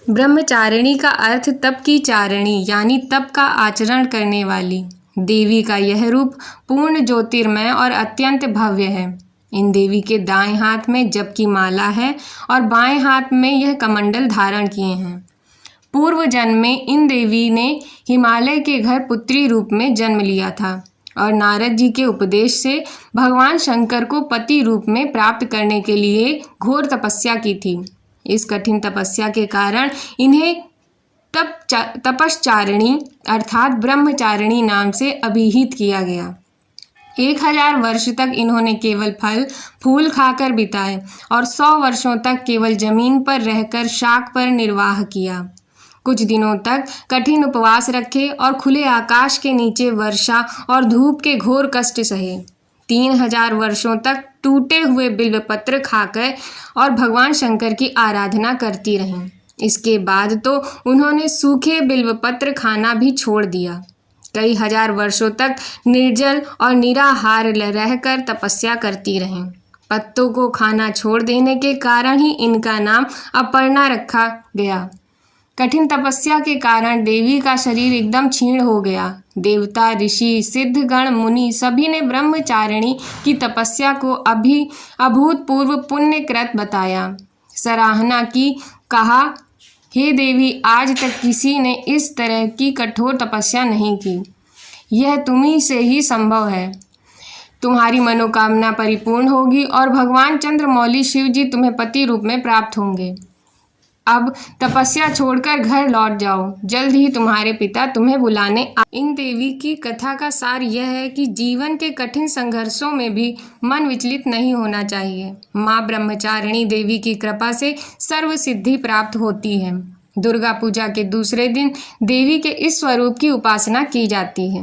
ब्रह्मचारिणी का अर्थ तप की चारिणी यानी तप का आचरण करने वाली। देवी का यह रूप पूर्ण ज्योतिर्मय और अत्यंत भव्य है। इन देवी के दाएं हाथ में जप की माला है और बाएं हाथ में यह कमंडल धारण किए हैं। पूर्व जन्म में इन देवी ने हिमालय के घर पुत्री रूप में जन्म लिया था और नारद जी के उपदेश से भगवान शंकर को पति रूप में प्राप्त करने के लिए घोर तपस्या की थी। इस कठिन तपस्या के कारण इन्हें तपश्चारिणी अर्थात ब्रह्मचारिणी नाम से अभिहित किया गया। 1000 वर्ष तक इन्होंने केवल फल फूल खाकर बिताए और 100 वर्षों तक केवल जमीन पर रहकर शाक पर निर्वाह किया। कुछ दिनों तक कठिन उपवास रखे और खुले आकाश के नीचे वर्षा और धूप के घोर कष्ट सहे। 3000 वर्षों तक टूटे हुए बिल्वपत्र खाकर और भगवान शंकर की आराधना करती रहीं। इसके बाद तो उन्होंने सूखे बिल्वपत्र खाना भी छोड़ दिया। कई हजार वर्षों तक निर्जल और निराहार रहकर तपस्या करती रहीं। पत्तों को खाना छोड़ देने के कारण ही इनका नाम अपर्णा रखा गया। कठिन तपस्या के कारण देवी का शरीर एकदम क्षीण हो गया। देवता, ऋषि, सिद्धगण, मुनि सभी ने ब्रह्मचारिणी की तपस्या को अभूतपूर्व पुण्यकृत बताया, सराहना की, कहा, हे देवी, आज तक किसी ने इस तरह की कठोर तपस्या नहीं की। यह तुम्ही से ही संभव है। तुम्हारी मनोकामना परिपूर्ण होगी और भगवान चंद्रमौली शिव जी तुम्हें पति रूप में प्राप्त होंगे। अब तपस्या छोड़कर घर लौट जाओ, जल्द ही तुम्हारे पिता तुम्हें बुलाने इन देवी की कथा का सार यह है कि जीवन के कठिन संघर्षों में भी मन विचलित नहीं होना चाहिए। माँ ब्रह्मचारिणी देवी की कृपा से सर्व सिद्धि प्राप्त होती है। दुर्गा पूजा के दूसरे दिन देवी के इस स्वरूप की उपासना की जाती है।